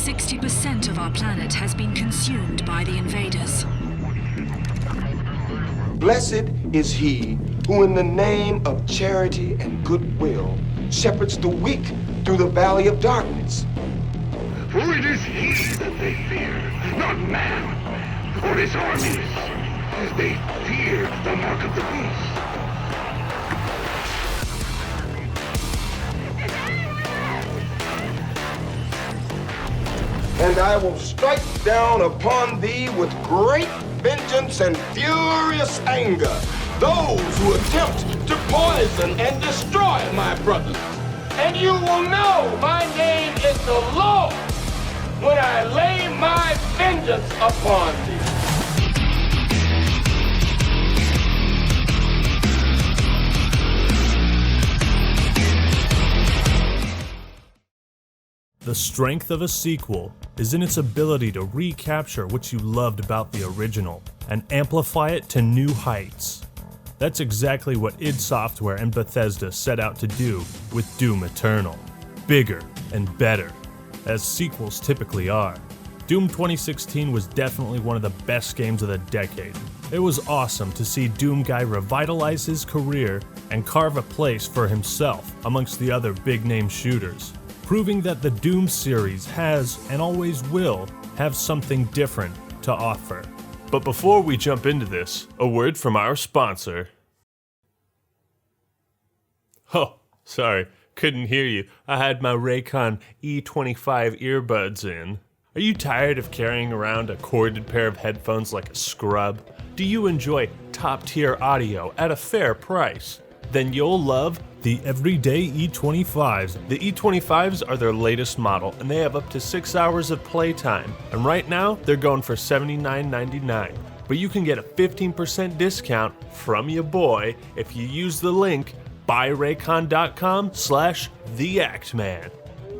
60% of our planet has been consumed by the invaders. Blessed is he who in the name of charity and goodwill shepherds the weak through the valley of darkness. For it is he that they fear, not man or his armies. They fear the mark of the beast. And I will strike down upon thee with great vengeance and furious anger those who attempt to poison and destroy my brothers. And you will know my name is the Lord when I lay my vengeance upon thee. The strength of a sequel is in its ability to recapture what you loved about the original and amplify it to new heights. That's exactly what id Software and Bethesda set out to do with Doom Eternal. Bigger and better, as sequels typically are. Doom 2016 was definitely one of the best games of the decade. It was awesome to see Doom Guy revitalize his career and carve a place for himself amongst the other big-name shooters, proving that the Doom series has, and always will, have something different to offer. But before we jump into this, a word from our sponsor. Oh, sorry, couldn't hear you. I had my Raycon E25 earbuds in. Are you tired of carrying around a corded pair of headphones like a scrub? Do you enjoy top-tier audio at a fair price? Then you'll love the everyday E25s. The E25s are their latest model, and they have up to 6 hours of playtime. And right now, they're going for $79.99. But you can get a 15% discount from your boy if you use the link buyraycon.com/theactman.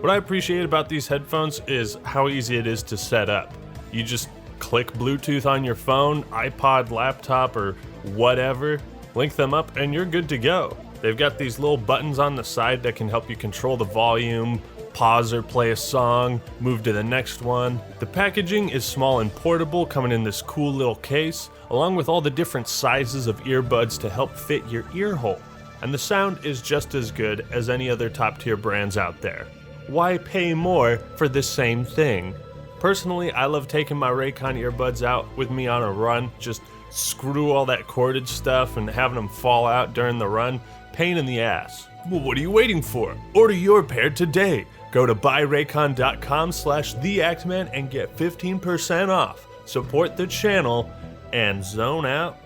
What I appreciate about these headphones is how easy it is to set up. You just click Bluetooth on your phone, iPod, laptop, or whatever, link them up, and you're good to go. They've got these little buttons on the side that can help you control the volume, pause or play a song, move to the next one. The packaging is small and portable, coming in this cool little case, along with all the different sizes of earbuds to help fit your ear hole. And the sound is just as good as any other top-tier brands out there. Why pay more for the same thing? Personally, I love taking my Raycon earbuds out with me on a run, just screw all that corded stuff and having them fall out during the run. Pain in the ass. Well, what are you waiting for? Order your pair today. Go to buyraycon.com/theactman and get 15% off. Support the channel and zone out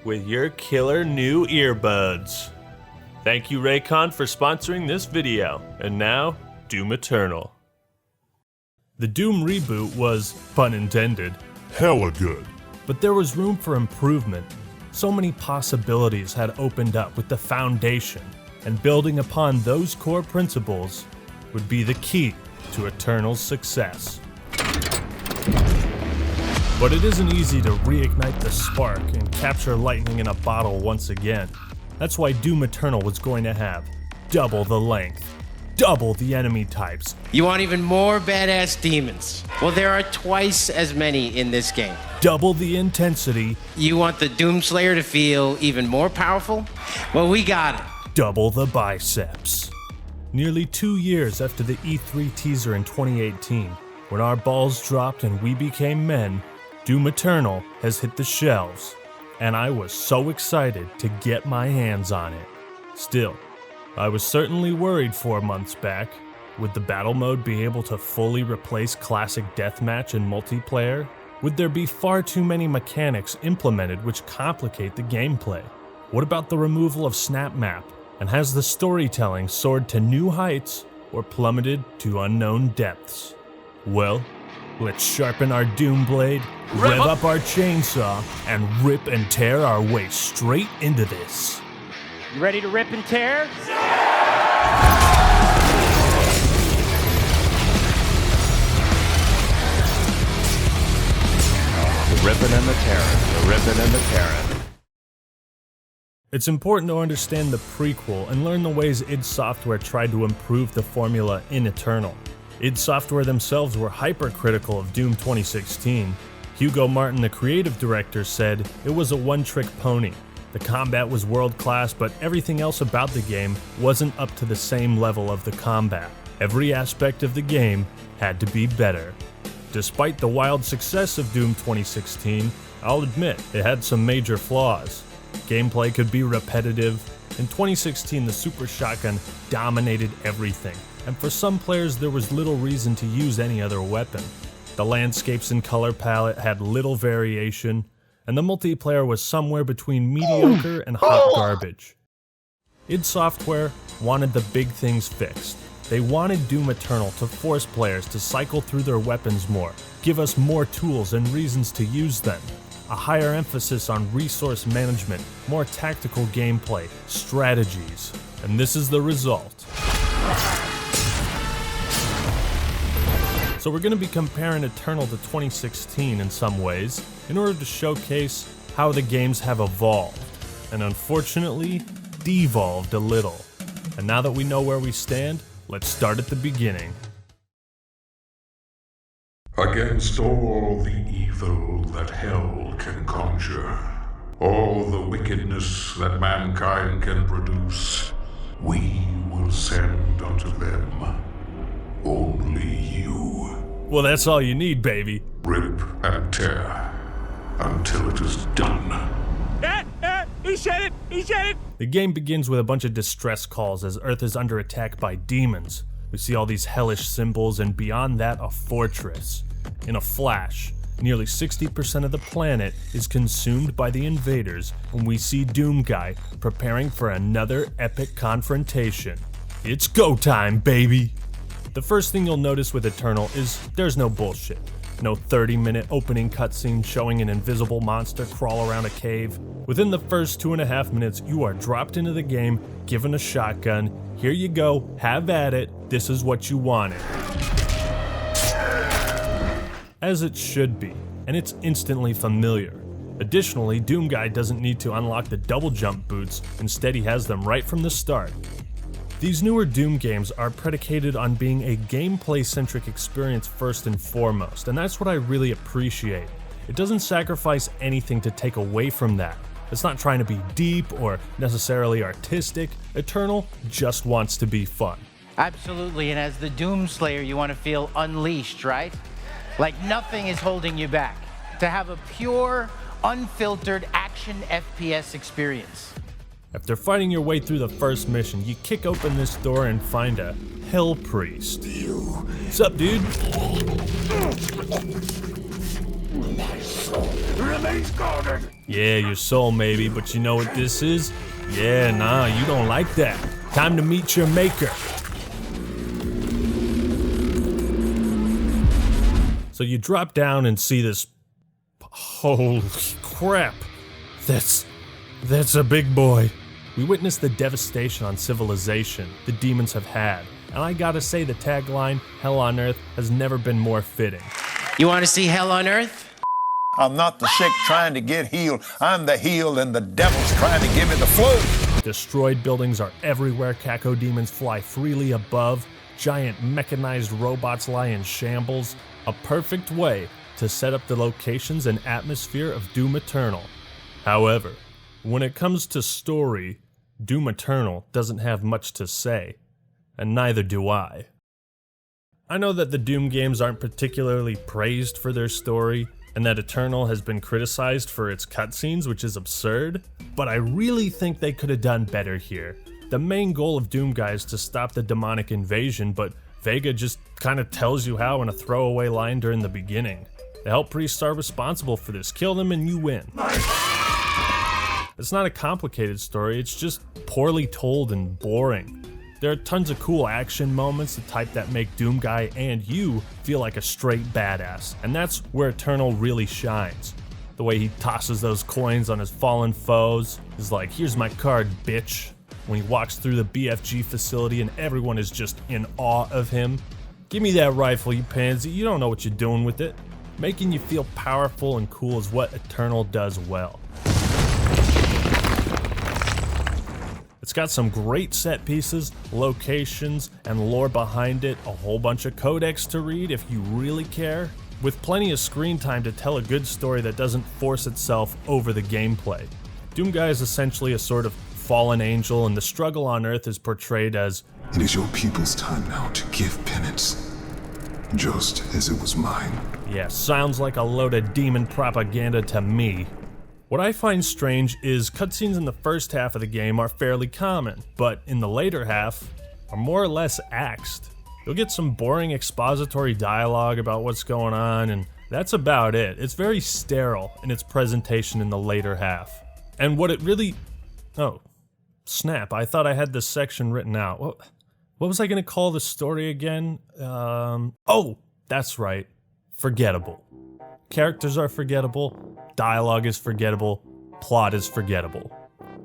with your killer new earbuds. Thank you, Raycon, for sponsoring this video. And now, Doom Eternal. The Doom reboot was, pun intended, hella good. but there was room for improvement. So many possibilities had opened up with the foundation, and building upon those core principles would be the key to Eternal's success. But it isn't easy to reignite the spark and capture lightning in a bottle once again. That's why Doom Eternal was going to have double the length, double the enemy types. You want even more badass demons? Well, there are twice as many in this game. Double the intensity. You want the Doomslayer to feel even more powerful? Well, we got it. Double the biceps. Nearly 2 years after the E3 teaser in 2018, when our balls dropped and we became men, Doom Eternal has hit the shelves, and I was so excited to get my hands on it. Still, I was certainly worried 4 months back. Would the battle mode be able to fully replace classic deathmatch and multiplayer? Would there be far too many mechanics implemented which complicate the gameplay? What about the removal of Snap Map? And has the storytelling soared to new heights or plummeted to unknown depths? Well, let's sharpen our Doom Blade, rev up our chainsaw, and rip and tear our way straight into this. You ready to rip and tear? The ripping and the tearing, the ripping and the tearing. It's important to understand the prequel and learn the ways id Software tried to improve the formula in Eternal. id Software themselves were hypercritical of Doom 2016. Hugo Martin, the creative director, said it was a one-trick pony. The combat was world-class, but everything else about the game wasn't up to the same level of the combat. Every aspect of the game had to be better. Despite the wild success of Doom 2016, I'll admit it had some major flaws. Gameplay could be repetitive. In 2016, the Super Shotgun dominated everything, and for some players there was little reason to use any other weapon. The landscapes and color palette had little variation, and the multiplayer was somewhere between mediocre and hot garbage. id Software wanted the big things fixed. They wanted Doom Eternal to force players to cycle through their weapons more, give us more tools and reasons to use them, a higher emphasis on resource management, more tactical gameplay, strategies, and this is the result. So we're going to be comparing Eternal to 2016 in some ways, in order to showcase how the games have evolved, and unfortunately, devolved a little. And now that we know where we stand, let's start at the beginning. Against all the evil that hell can conjure, all the wickedness that mankind can produce, we will send unto them only you. Well, that's all you need, baby. Rip and tear until it is done. He said it! He said it! The game begins with a bunch of distress calls as Earth is under attack by demons. We see all these hellish symbols, and beyond that, a fortress. In a flash, nearly 60% of the planet is consumed by the invaders, and we see Doomguy preparing for another epic confrontation. It's go time, baby! The first thing you'll notice with Eternal is there's no bullshit. No 30-minute opening cutscene showing an invisible monster crawl around a cave. Within the first 2.5 minutes, you are dropped into the game, given a shotgun. Here you go, have at it, this is what you wanted. As it should be, and it's instantly familiar. Additionally, Doomguy doesn't need to unlock the double jump boots, instead he has them right from the start. These newer Doom games are predicated on being a gameplay-centric experience first and foremost, and that's what I really appreciate. It doesn't sacrifice anything to take away from that. It's not trying to be deep or necessarily artistic. Eternal just wants to be fun. Absolutely, and as the Doom Slayer, you want to feel unleashed, right? Like nothing is holding you back. To have a pure, unfiltered action FPS experience. After fighting your way through the first mission, you kick open this door and find a Hell Priest. What's up, dude? My soul remains guarded. Yeah, your soul maybe, but you know what this is? Yeah, nah, you don't like that. Time to meet your maker. So you drop down and see this. Holy crap. That's a big boy. We witnessed the devastation on civilization the demons have had, and I gotta say the tagline, Hell on Earth, has never been more fitting. You want to see Hell on Earth? I'm not the sick trying to get healed. I'm the healed and the devil's trying to give me the flu. Destroyed buildings are everywhere, Caco demons fly freely above, giant mechanized robots lie in shambles, a perfect way to set up the locations and atmosphere of Doom Eternal. However, when it comes to story, Doom Eternal doesn't have much to say, and neither do I. I know that the Doom games aren't particularly praised for their story, and that Eternal has been criticized for its cutscenes, which is absurd, but I really think they could have done better here. The main goal of Doomguy is to stop the demonic invasion, but Vega just kind of tells you how in a throwaway line during the beginning. The Hell Priests are responsible for this. Kill them and you win. It's not a complicated story, it's just poorly told and boring. There are tons of cool action moments, the type that make Doomguy and you feel like a straight badass, and that's where Eternal really shines. The way he tosses those coins on his fallen foes is like, here's my card, bitch. When he walks through the BFG facility and everyone is just in awe of him. Give me that rifle, you pansy, you don't know what you're doing with it. Making you feel powerful and cool is what Eternal does well. It's got some great set pieces, locations, and lore behind it, a whole bunch of codex to read if you really care, with plenty of screen time to tell a good story that doesn't force itself over the gameplay. Doomguy is essentially a sort of fallen angel, and the struggle on Earth is portrayed as, It is your people's time now to give penance, just as it was mine. yeah, sounds like a load of demon propaganda to me. What I find strange is cutscenes in the first half of the game are fairly common, but in the later half are more or less axed. You'll get some boring expository dialogue about what's going on, and that's about it. It's very sterile in its presentation in the later half. And what it really... Oh, snap, I thought I had this section written out. What was I going to call the story again? Oh, that's right. Forgettable. Characters are forgettable, dialogue is forgettable, plot is forgettable.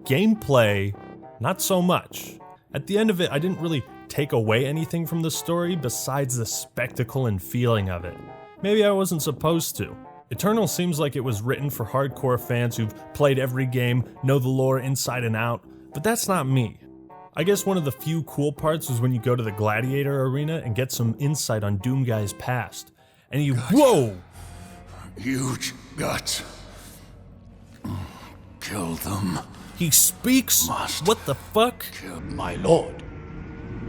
Gameplay, not so much. At the end of it, I didn't really take away anything from the story besides the spectacle and feeling of it. Maybe I wasn't supposed to. Eternal seems like it was written for hardcore fans who've played every game, know the lore inside and out, but that's not me. I guess one of the few cool parts was when you go to the Gladiator Arena and get some insight on Doomguy's past. And you, whoa! Huge guts. Kill them. He speaks? What the fuck? My lord,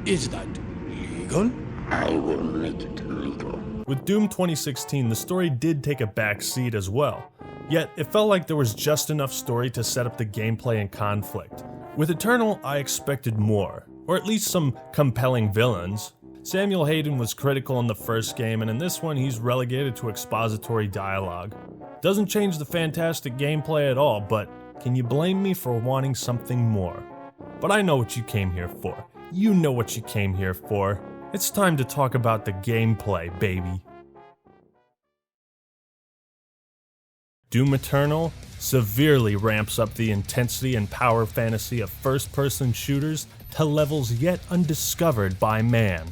is that legal? I will make it legal. With Doom 2016, the story did take a back seat as well. Yet, it felt like there was just enough story to set up the gameplay and conflict. With Eternal, I expected more, or at least some compelling villains. Samuel Hayden was critical in the first game, and in this one he's relegated to expository dialogue. Doesn't change the fantastic gameplay at all, but can you blame me for wanting something more? But I know what you came here for. You know what you came here for. It's time to talk about the gameplay, baby. Doom Eternal severely ramps up the intensity and power fantasy of first-person shooters to levels yet undiscovered by man.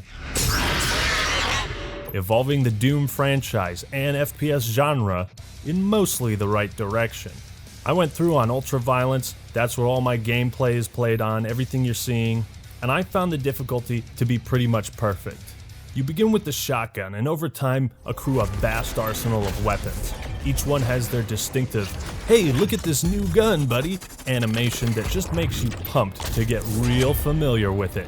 Evolving the Doom franchise and FPS genre in mostly the right direction. I went through on Ultraviolence, that's what all my gameplay is played on, everything you're seeing, and I found the difficulty to be pretty much perfect. You begin with the shotgun, and over time accrue a vast arsenal of weapons. Each one has their distinctive, hey, look at this new gun, buddy, animation that just makes you pumped to get real familiar with it.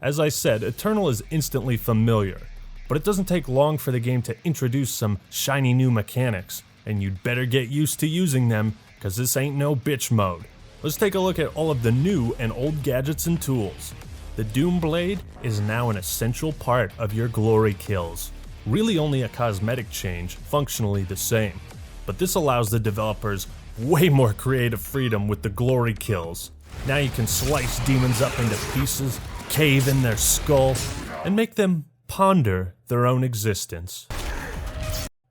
As I said, Eternal is instantly familiar, but it doesn't take long for the game to introduce some shiny new mechanics, and you'd better get used to using them, cause this ain't no bitch mode. Let's take a look at all of the new and old gadgets and tools. The Doom Blade is now an essential part of your glory kills. Really only a cosmetic change, functionally the same. But this allows the developers way more creative freedom with the glory kills. Now you can slice demons up into pieces, cave in their skull, and make them ponder their own existence.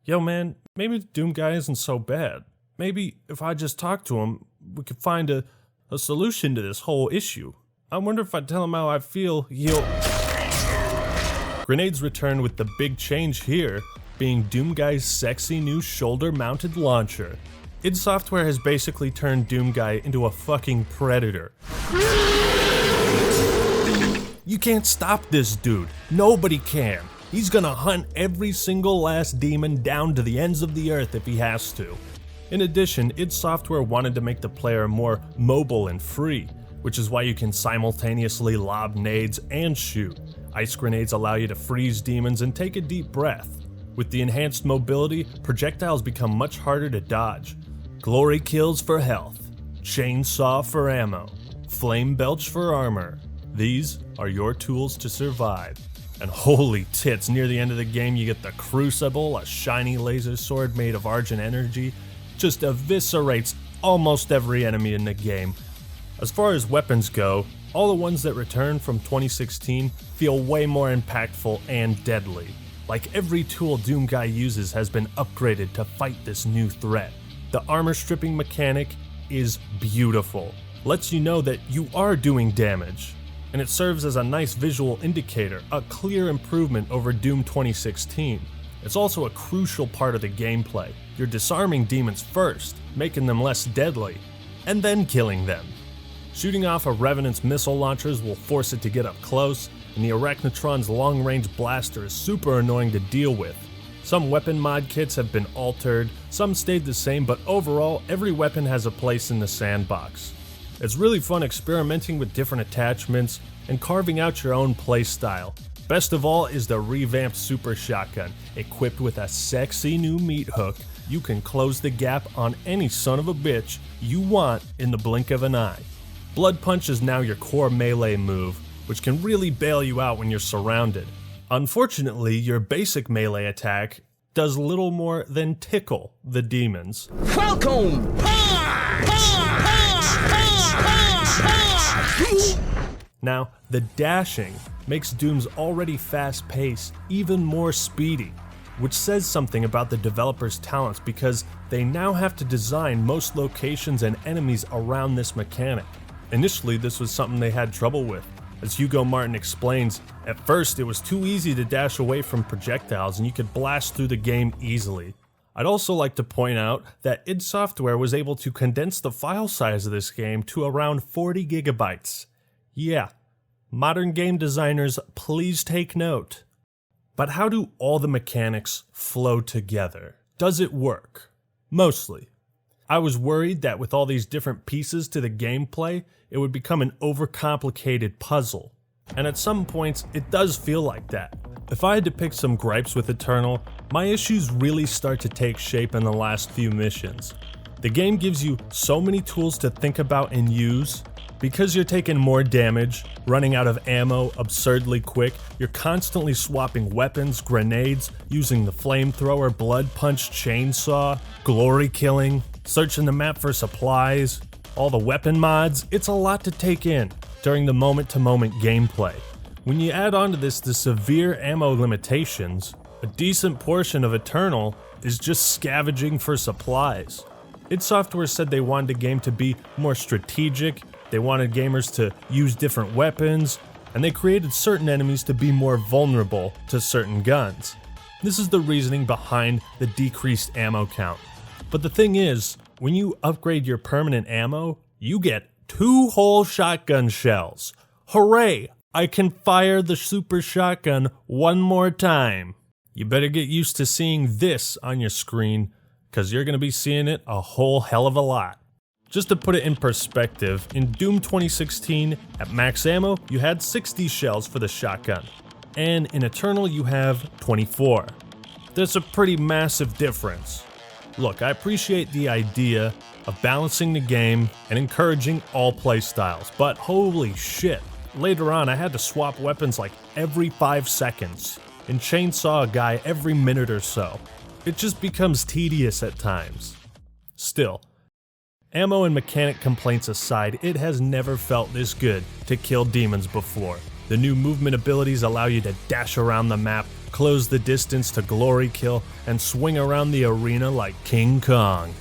Yo man, maybe the Doom guy isn't so bad. Maybe if I just talk to him, we could find a solution to this whole issue. I wonder if I tell him how I feel, he'll... Grenades return with the big change here, being Doomguy's sexy new shoulder-mounted launcher. id Software has basically turned Doomguy into a fucking predator. You can't stop this dude. Nobody can. He's gonna hunt every single last demon down to the ends of the earth if he has to. In addition, id Software wanted to make the player more mobile and free, which is why you can simultaneously lob nades and shoot. Ice grenades allow you to freeze demons and take a deep breath. With the enhanced mobility, projectiles become much harder to dodge. Glory kills for health, chainsaw for ammo, flame belch for armor. These are your tools to survive. And holy tits, near the end of the game you get the Crucible, a shiny laser sword made of Argent energy. Just eviscerates almost every enemy in the game. As far as weapons go, all the ones that return from 2016 feel way more impactful and deadly. Like every tool Doomguy uses has been upgraded to fight this new threat. The armor stripping mechanic is beautiful. Lets you know that you are doing damage. And it serves as a nice visual indicator, a clear improvement over Doom 2016. It's also a crucial part of the gameplay. You're disarming demons first, making them less deadly, and then killing them. Shooting off a Revenant's missile launchers will force it to get up close, and the Arachnotron's long-range blaster is super annoying to deal with. Some weapon mod kits have been altered, some stayed the same, but overall, every weapon has a place in the sandbox. It's really fun experimenting with different attachments and carving out your own playstyle. Best of all is the revamped Super Shotgun. Equipped with a sexy new meat hook, you can close the gap on any son of a bitch you want in the blink of an eye. Blood Punch is now your core melee move, which can really bail you out when you're surrounded. Unfortunately, your basic melee attack does little more than tickle the demons. Welcome! Now, the dashing makes Doom's already fast pace even more speedy, which says something about the developers' talents because they now have to design most locations and enemies around this mechanic. Initially, this was something they had trouble with. As Hugo Martin explains, at first it was too easy to dash away from projectiles and you could blast through the game easily. I'd also like to point out that id Software was able to condense the file size of this game to around 40 gigabytes. Yeah, modern game designers, please take note. But how do all the mechanics flow together? Does it work? Mostly. I was worried that with all these different pieces to the gameplay, it would become an overcomplicated puzzle. And at some points, it does feel like that. If I had to pick some gripes with Eternal, my issues really start to take shape in the last few missions. The game gives you so many tools to think about and use. Because you're taking more damage, running out of ammo absurdly quick, you're constantly swapping weapons, grenades, using the flamethrower, blood punch, chainsaw, glory killing, searching the map for supplies, all the weapon mods. It's a lot to take in during the moment-to-moment gameplay. When you add onto this the severe ammo limitations, a decent portion of Eternal is just scavenging for supplies. id Software said they wanted the game to be more strategic, they wanted gamers to use different weapons, and they created certain enemies to be more vulnerable to certain guns. This is the reasoning behind the decreased ammo count. But the thing is, when you upgrade your permanent ammo, you get 2 whole shotgun shells. Hooray! I can fire the Super Shotgun one more time. You better get used to seeing this on your screen, because you're going to be seeing it a whole hell of a lot. Just to put it in perspective, in Doom 2016, at max ammo, you had 60 shells for the shotgun, and in Eternal you have 24. There's a pretty massive difference. Look, I appreciate the idea of balancing the game and encouraging all playstyles, but holy shit, later on I had to swap weapons like every 5 seconds, and chainsaw a guy every minute or so. It just becomes tedious at times. Still, ammo and mechanic complaints aside, it has never felt this good to kill demons before. The new movement abilities allow you to dash around the map, close the distance to glory kill, and swing around the arena like King Kong.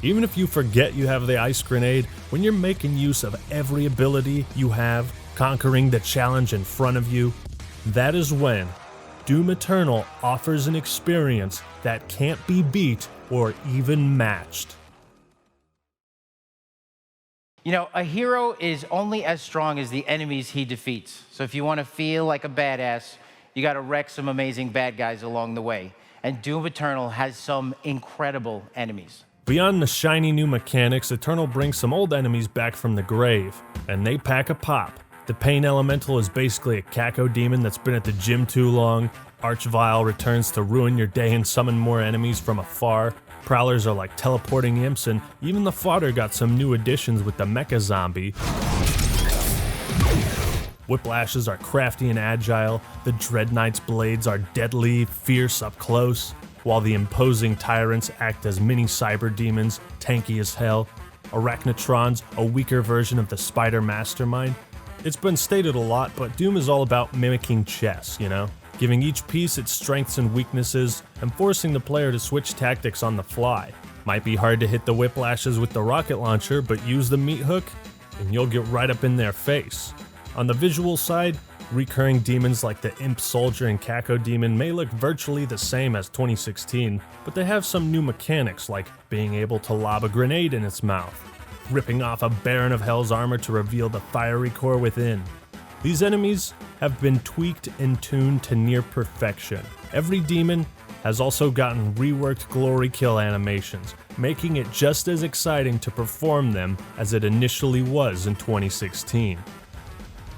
Even if you forget you have the ice grenade, when you're making use of every ability you have, conquering the challenge in front of you, that is when Doom Eternal offers an experience that can't be beat or even matched. You know, a hero is only as strong as the enemies he defeats. So if you want to feel like a badass, you got to wreck some amazing bad guys along the way. And Doom Eternal has some incredible enemies. Beyond the shiny new mechanics, Eternal brings some old enemies back from the grave, and they pack a pop. The Pain Elemental is basically a Caco demon that's been at the gym too long. Archvile returns to ruin your day and summon more enemies from afar. Prowlers are like teleporting imps, and even the fodder got some new additions with the Mecha Zombie. Whiplashes are crafty and agile, the Dread Knight's blades are deadly, fierce up close, while the imposing tyrants act as mini cyber demons, tanky as hell. Arachnotron's a weaker version of the Spider Mastermind. It's been stated a lot, but Doom is all about mimicking chess, you know? Giving each piece its strengths and weaknesses, and forcing the player to switch tactics on the fly. Might be hard to hit the whiplashes with the rocket launcher, but use the meat hook, and you'll get right up in their face. On the visual side, recurring demons like the Imp Soldier and Caco Demon may look virtually the same as 2016, but they have some new mechanics like being able to lob a grenade in its mouth. ripping off a Baron of Hell's armor to reveal the fiery core within. These enemies have been tweaked and tuned to near perfection. Every demon has also gotten reworked glory kill animations, making it just as exciting to perform them as it initially was in 2016.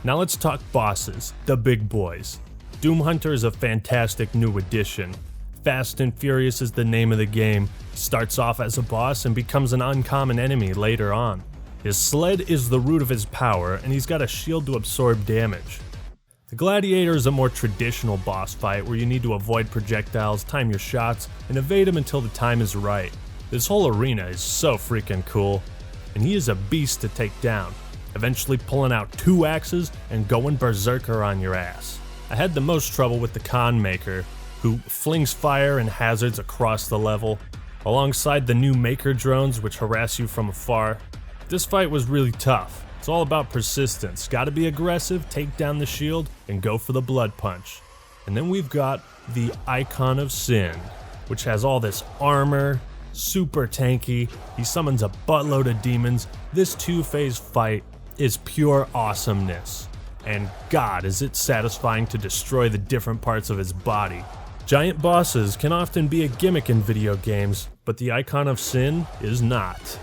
Now let's talk bosses, the big boys. Doom Hunter is a fantastic new addition. Fast and Furious is the name of the game. Starts off as a boss and becomes an uncommon enemy later on. His sled is the root of his power, and he's got a shield to absorb damage. The Gladiator is a more traditional boss fight where you need to avoid projectiles, time your shots, and evade them until the time is right. This whole arena is so freaking cool, and he is a beast to take down, eventually pulling out 2 axes and going berserker on your ass. I had the most trouble with the Con Maker, who flings fire and hazards across the level, alongside the new Maker drones which harass you from afar. This fight was really tough. It's all about persistence. Gotta be aggressive, take down the shield, and go for the blood punch. And then we've got the Icon of Sin, which has all this armor, super tanky, he summons a buttload of demons. This 2-phase fight is pure awesomeness. And God, is it satisfying to destroy the different parts of his body. Giant bosses can often be a gimmick in video games, but the Icon of Sin is not.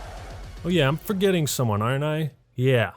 Oh yeah, I'm forgetting someone, aren't I? Yeah,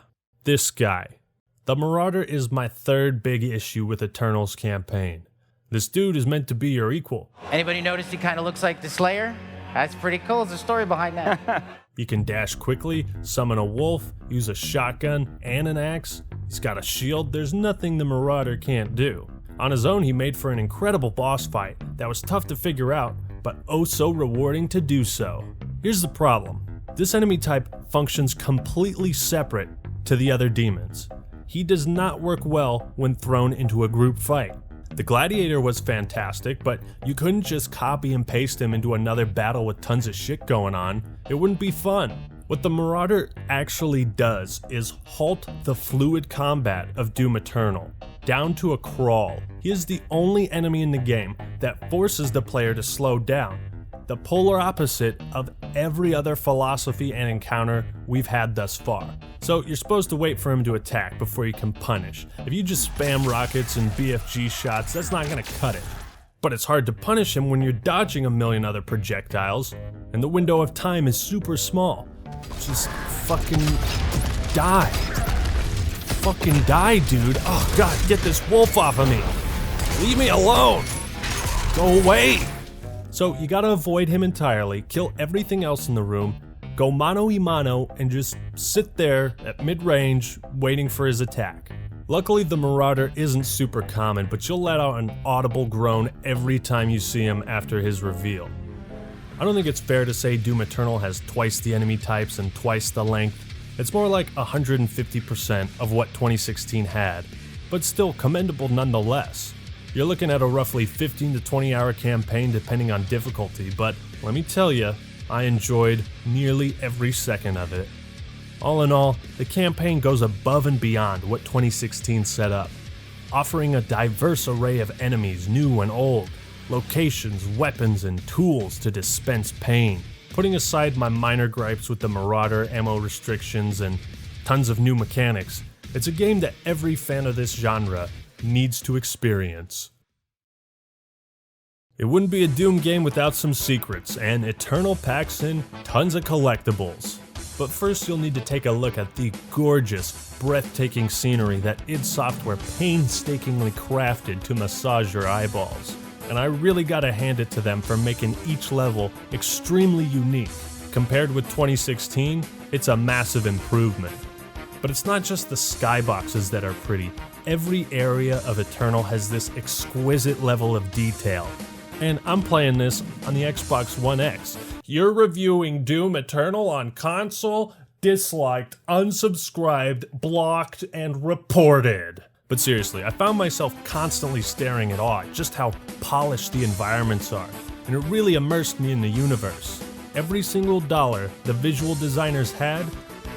this guy. The Marauder is my 3rd big issue with Eternal's campaign. This dude is meant to be your equal. Anybody notice he kind of looks like the Slayer? That's pretty cool. There's a story behind that. You can dash quickly, summon a wolf, use a shotgun and an axe. He's got a shield. There's nothing the Marauder can't do. On his own, he made for an incredible boss fight that was tough to figure out, but oh so rewarding to do so. Here's the problem. This enemy type functions completely separate to the other demons. He does not work well when thrown into a group fight. The Gladiator was fantastic, but you couldn't just copy and paste him into another battle with tons of shit going on. It wouldn't be fun. What the Marauder actually does is halt the fluid combat of Doom Eternal down to a crawl. He is the only enemy in the game that forces the player to slow down, the polar opposite of every other philosophy and encounter we've had thus far. So you're supposed to wait for him to attack before you can punish. If you just spam rockets and BFG shots, that's not gonna cut it. But it's hard to punish him when you're dodging a million other projectiles, and the window of time is super small. Just fucking die. Fucking die, dude. Oh god, get this wolf off of me. Leave me alone. Go away. So you gotta avoid him entirely, kill everything else in the room, go mano a mano, and just sit there at mid-range waiting for his attack. Luckily the Marauder isn't super common, but you'll let out an audible groan every time you see him after his reveal. I don't think it's fair to say Doom Eternal has twice the enemy types and twice the length. It's more like 150% of what 2016 had, but still commendable nonetheless. You're looking at a roughly 15 to 20 hour campaign depending on difficulty, but let me tell you, I enjoyed nearly every second of it. All in all, the campaign goes above and beyond what 2016 set up, offering a diverse array of enemies, new and old, locations, weapons, and tools to dispense pain. Putting aside my minor gripes with the Marauder, ammo restrictions, and tons of new mechanics, it's a game that every fan of this genre needs to experience. It wouldn't be a Doom game without some secrets, and Eternal packs in tons of collectibles. But first you'll need to take a look at the gorgeous, breathtaking scenery that id Software painstakingly crafted to massage your eyeballs. And I really gotta hand it to them for making each level extremely unique. Compared with 2016, it's a massive improvement. But it's not just the skyboxes that are pretty. Every area of Eternal has this exquisite level of detail. And I'm playing this on the Xbox One X. You're reviewing Doom Eternal on console? Disliked, unsubscribed, blocked, and reported. But seriously, I found myself constantly staring at awe at just how polished the environments are, and it really immersed me in the universe. Every single dollar the visual designers had,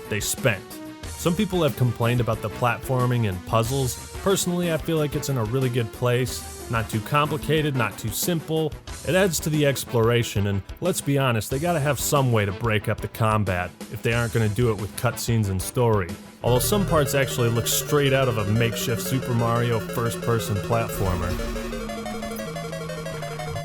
they spent. Some people have complained about the platforming and puzzles. Personally, I feel like it's in a really good place. Not too complicated, not too simple. It adds to the exploration, and let's be honest, they gotta have some way to break up the combat if they aren't gonna do it with cutscenes and story. Although some parts actually look straight out of a makeshift Super Mario first-person platformer.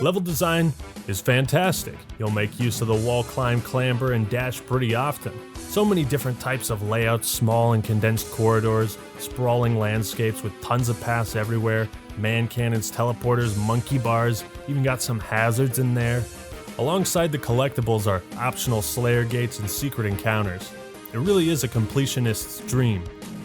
Level design is fantastic. You'll make use of the wall climb, clamber, and dash pretty often. So many different types of layouts, small and condensed corridors, sprawling landscapes with tons of paths everywhere, man cannons, teleporters, monkey bars, even got some hazards in there. Alongside the collectibles are optional Slayer gates and secret encounters. It really is a completionist's dream.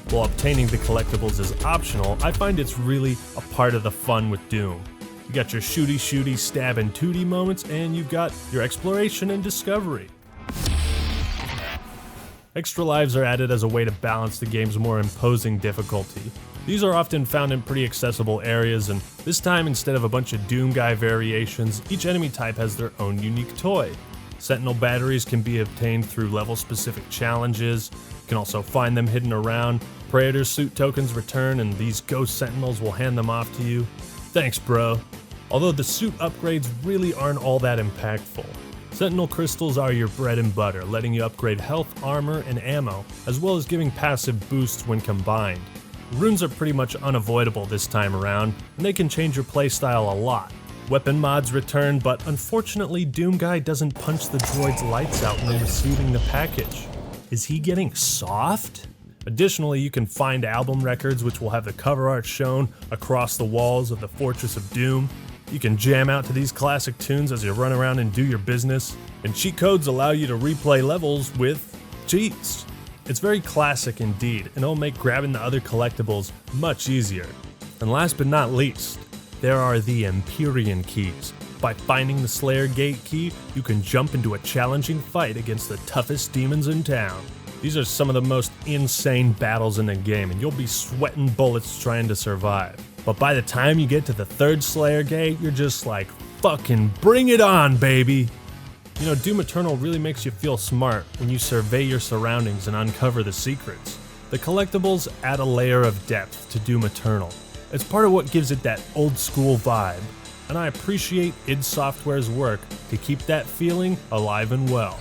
While obtaining the collectibles is optional, I find it's really a part of the fun with Doom. You got your shooty, stab and tooty moments, and you've got your exploration and discovery. Extra lives are added as a way to balance the game's more imposing difficulty. These are often found in pretty accessible areas, and this time instead of a bunch of Doom Guy variations, each enemy type has their own unique toy. Sentinel batteries can be obtained through level-specific challenges. You can also find them hidden around. Praetor suit tokens return, and these ghost sentinels will hand them off to you. Thanks, bro. Although the suit upgrades really aren't all that impactful. Sentinel crystals are your bread and butter, letting you upgrade health, armor, and ammo, as well as giving passive boosts when combined. Runes are pretty much unavoidable this time around, and they can change your playstyle a lot. Weapon mods return, but unfortunately Doom Guy doesn't punch the droid's lights out when receiving the package. Is he getting soft? Additionally, you can find album records which will have the cover art shown across the walls of the Fortress of Doom. You can jam out to these classic tunes as you run around and do your business, and cheat codes allow you to replay levels with cheats. It's very classic indeed, and it'll make grabbing the other collectibles much easier. And last but not least, there are the Empyrean keys. By finding the Slayer Gate key, you can jump into a challenging fight against the toughest demons in town. These are some of the most insane battles in the game, and you'll be sweating bullets trying to survive. But by the time you get to the third Slayer Gate, you're just like, fucking bring it on, baby! You know, Doom Eternal really makes you feel smart when you survey your surroundings and uncover the secrets. The collectibles add a layer of depth to Doom Eternal. It's part of what gives it that old school vibe, and I appreciate id Software's work to keep that feeling alive and well.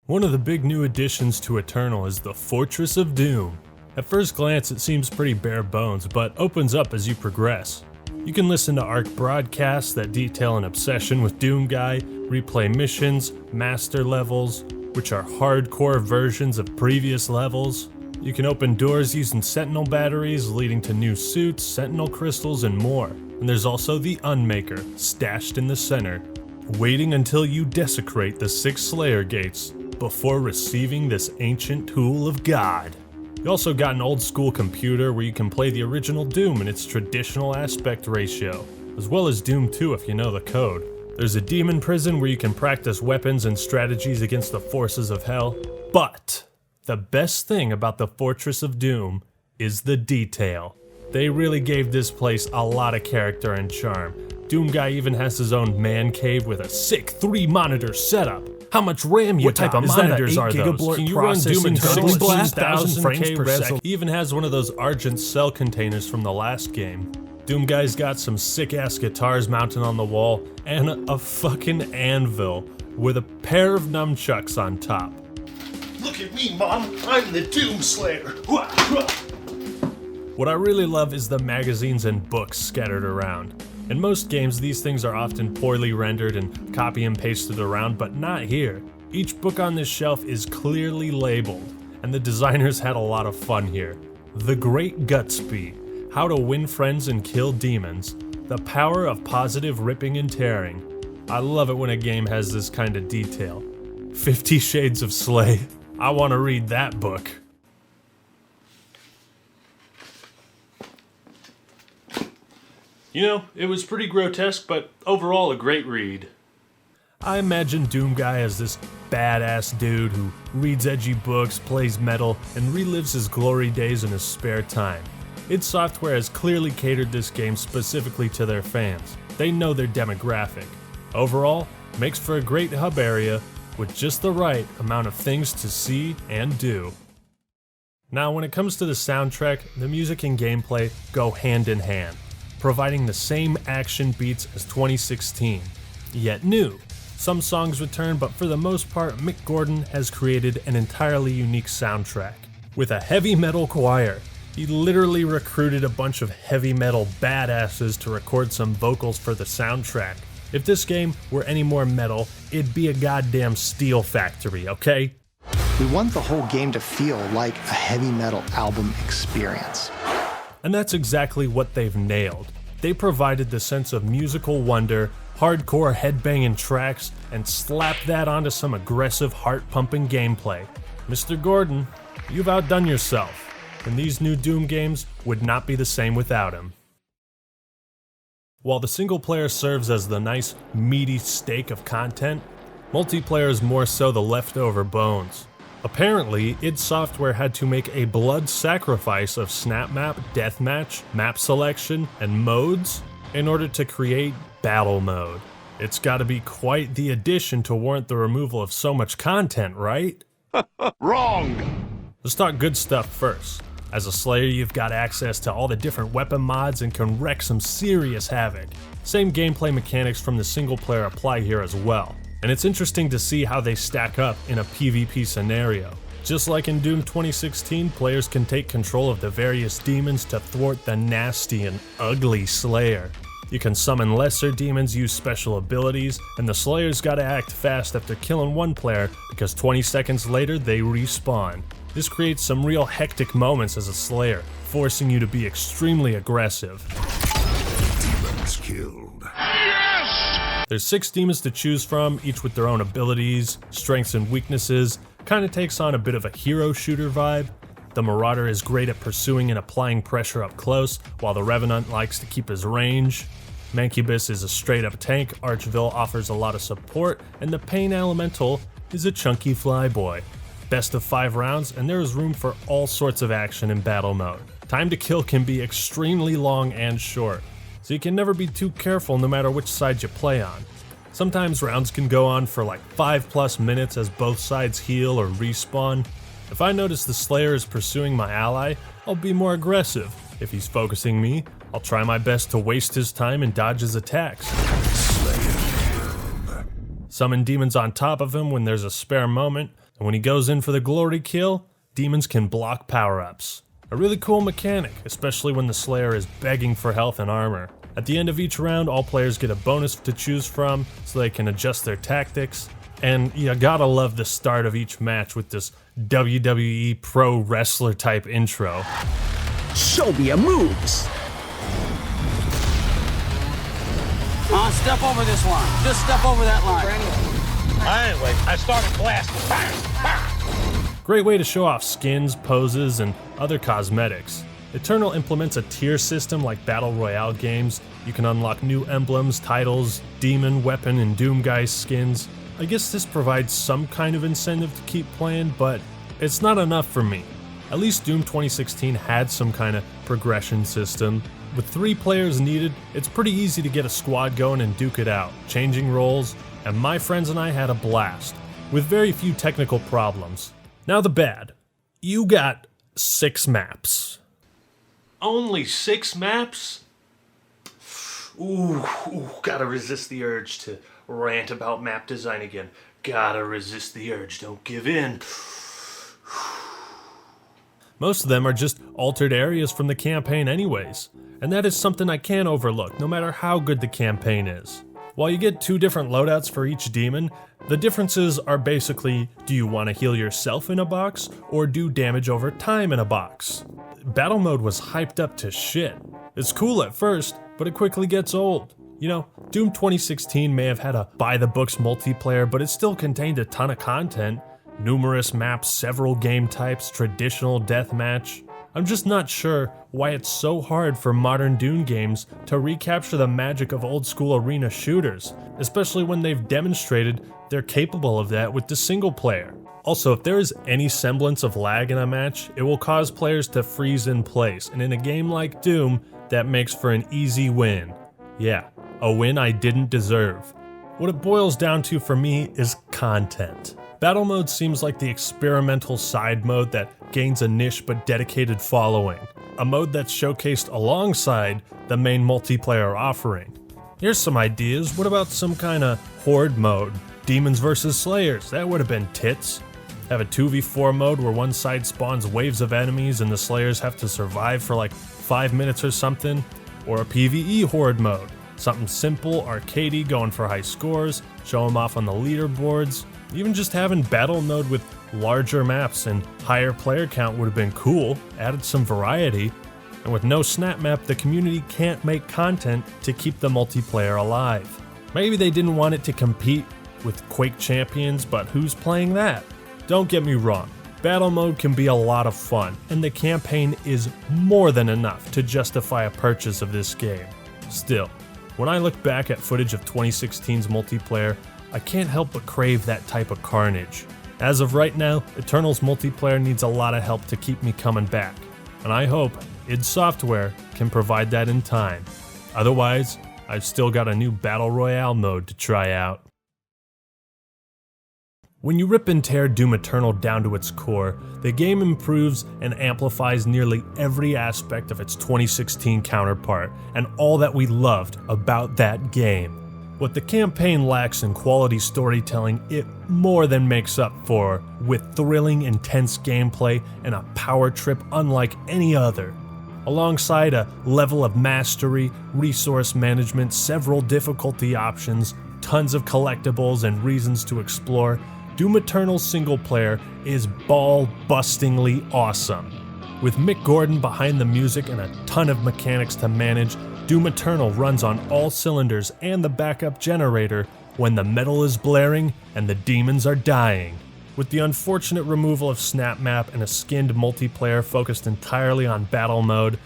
One of the big new additions to Eternal is the Fortress of Doom. At first glance it seems pretty bare bones, but opens up as you progress. You can listen to ARC broadcasts that detail an obsession with Doom Guy, replay missions, master levels, which are hardcore versions of previous levels. You can open doors using Sentinel batteries, leading to new suits, Sentinel crystals, and more. And there's also the Unmaker, stashed in the center, waiting until you desecrate the 6 Slayer Gates before receiving this ancient tool of God. You also got an old school computer where you can play the original Doom in its traditional aspect ratio, as well as Doom 2 if you know the code. There's a demon prison where you can practice weapons and strategies against the forces of hell. But the best thing about the Fortress of Doom is the detail. They really gave this place a lot of character and charm. Doom Guy even has his own man cave with a sick 3-monitor setup. How much RAM you got? What type of monitors are those? Can you run Doom in 16,000 frames per second? He even has one of those Argent cell containers from the last game. Doom Guy's got some sick-ass guitars mounted on the wall, and a fucking anvil with a pair of nunchucks on top. Look at me, Mom! I'm the Doom Slayer! What I really love is the magazines and books scattered around. In most games, these things are often poorly rendered and copy and pasted around, but not here. Each book on this shelf is clearly labeled, and the designers had a lot of fun here. The Great Gutspeed, How to Win Friends and Kill Demons, The Power of Positive Ripping and Tearing. I love it when a game has this kind of detail. 50 Shades of Slay. I want to read that book. You know, it was pretty grotesque, but overall a great read. I imagine Doom Guy as this badass dude who reads edgy books, plays metal, and relives his glory days in his spare time. id Software has clearly catered this game specifically to their fans. They know their demographic. Overall, makes for a great hub area, with just the right amount of things to see and do. Now, when it comes to the soundtrack, the music and gameplay go hand in hand, providing the same action beats as 2016, yet new. Some songs return, but for the most part, Mick Gordon has created an entirely unique soundtrack. With a heavy metal choir, he literally recruited a bunch of heavy metal badasses to record some vocals for the soundtrack. If this game were any more metal, it'd be a goddamn steel factory, okay? We want the whole game to feel like a heavy metal album experience. And that's exactly what they've nailed. They provided the sense of musical wonder, hardcore headbanging tracks, and slapped that onto some aggressive heart-pumping gameplay. Mr. Gordon, you've outdone yourself, and these new Doom games would not be the same without him. While the single player serves as the nice, meaty steak of content, multiplayer is more so the leftover bones. Apparently, id Software had to make a blood sacrifice of snap map, deathmatch, map selection, and modes in order to create battle mode. It's gotta be quite the addition to warrant the removal of so much content, right? Wrong! Let's talk good stuff first. As a Slayer, you've got access to all the different weapon mods and can wreak some serious havoc. Same gameplay mechanics from the single player apply here as well. And it's interesting to see how they stack up in a PvP scenario. Just like in Doom 2016, players can take control of the various demons to thwart the nasty and ugly Slayer. You can summon lesser demons, use special abilities, and the Slayer's gotta act fast after killing one player because 20 seconds later they respawn. This creates some real hectic moments as a Slayer, forcing you to be extremely aggressive. Demons killed. There's 6 demons to choose from, each with their own abilities, strengths and weaknesses. Kinda takes on a bit of a hero shooter vibe. The Marauder is great at pursuing and applying pressure up close, while the Revenant likes to keep his range. Mancubus is a straight up tank, Archville offers a lot of support, and the Pain Elemental is a chunky flyboy. Best of 5 rounds, and there is room for all sorts of action in battle mode. Time to kill can be extremely long and short, so you can never be too careful no matter which side you play on. Sometimes rounds can go on for like 5+ minutes as both sides heal or respawn. If I notice the Slayer is pursuing my ally, I'll be more aggressive. If he's focusing me, I'll try my best to waste his time and dodge his attacks. Summon demons on top of him when there's a spare moment, and when he goes in for the glory kill, demons can block power-ups. A really cool mechanic, especially when the Slayer is begging for health and armor. At the end of each round, all players get a bonus to choose from, so they can adjust their tactics. And you gotta love the start of each match with this WWE pro wrestler type intro. Show me your moves! Step over this line. Just step over that line. Anyway, I started blasting. Bang! Bang! Great way to show off skins, poses, and other cosmetics. Eternal implements a tier system like Battle Royale games. You can unlock new emblems, titles, demon, weapon, and Doomguy skins. I guess this provides some kind of incentive to keep playing, but it's not enough for me. At least Doom 2016 had some kind of progression system. With 3 players needed, it's pretty easy to get a squad going and duke it out, changing roles, and my friends and I had a blast, with very few technical problems. Now the bad. You got 6 maps. Only 6 maps? Ooh, gotta resist the urge to rant about map design again. Gotta resist the urge, don't give in. Most of them are just altered areas from the campaign anyways, and that is something I can't overlook no matter how good the campaign is. While you get 2 different loadouts for each demon, the differences are basically, do you want to heal yourself in a box, or do damage over time in a box? Battle mode was hyped up to shit. It's cool at first, but it quickly gets old. You know, Doom 2016 may have had a by-the-books multiplayer, but it still contained a ton of content. Numerous maps, several game types, traditional deathmatch. I'm just not sure why it's so hard for modern Doom games to recapture the magic of old-school arena shooters, especially when they've demonstrated they're capable of that with the single player. Also, if there is any semblance of lag in a match, it will cause players to freeze in place, and in a game like Doom, that makes for an easy win. Yeah, a win I didn't deserve. What it boils down to for me is content. Battle mode seems like the experimental side mode that gains a niche but dedicated following. A mode that's showcased alongside the main multiplayer offering. Here's some ideas. What about some kind of horde mode? Demons versus Slayers, that would have been tits. Have a 2v4 mode where one side spawns waves of enemies and the Slayers have to survive for like 5 minutes or something. Or a PvE horde mode. Something simple, arcadey, going for high scores, show them off on the leaderboards. Even just having battle mode with larger maps and higher player count would have been cool, added some variety. And with no snap map, the community can't make content to keep the multiplayer alive. Maybe they didn't want it to compete with Quake Champions, but who's playing that? Don't get me wrong, battle mode can be a lot of fun, and the campaign is more than enough to justify a purchase of this game. Still, when I look back at footage of 2016's multiplayer, I can't help but crave that type of carnage. As of right now, Eternal's multiplayer needs a lot of help to keep me coming back, and I hope id Software can provide that in time. Otherwise, I've still got a new Battle Royale mode to try out. When you rip and tear Doom Eternal down to its core, the game improves and amplifies nearly every aspect of its 2016 counterpart, and all that we loved about that game. What the campaign lacks in quality storytelling, it more than makes up for, with thrilling, intense gameplay and a power trip unlike any other. Alongside a level of mastery, resource management, several difficulty options, tons of collectibles and reasons to explore, Doom Eternal's single player is ball-bustingly awesome. With Mick Gordon behind the music and a ton of mechanics to manage, Doom Eternal runs on all cylinders and the backup generator when the metal is blaring and the demons are dying. With the unfortunate removal of Snap Map and a skinned multiplayer focused entirely on battle mode,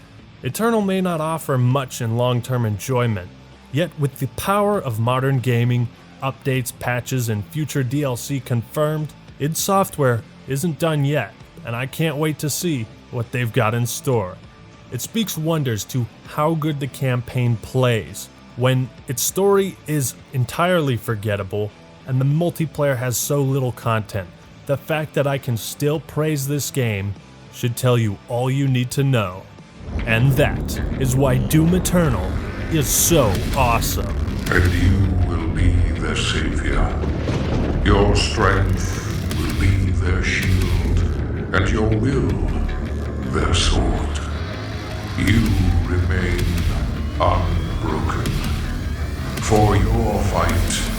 Eternal may not offer much in long-term enjoyment. Yet with the power of modern gaming, updates, patches, and future DLC confirmed, id Software isn't done yet, and I can't wait to see what they've got in store. It speaks wonders to how good the campaign plays, when its story is entirely forgettable and the multiplayer has so little content. The fact that I can still praise this game should tell you all you need to know. And that is why Doom Eternal is so awesome. And you will be their savior. Your strength will be their shield, and your will their sword. You remain unbroken. For your fight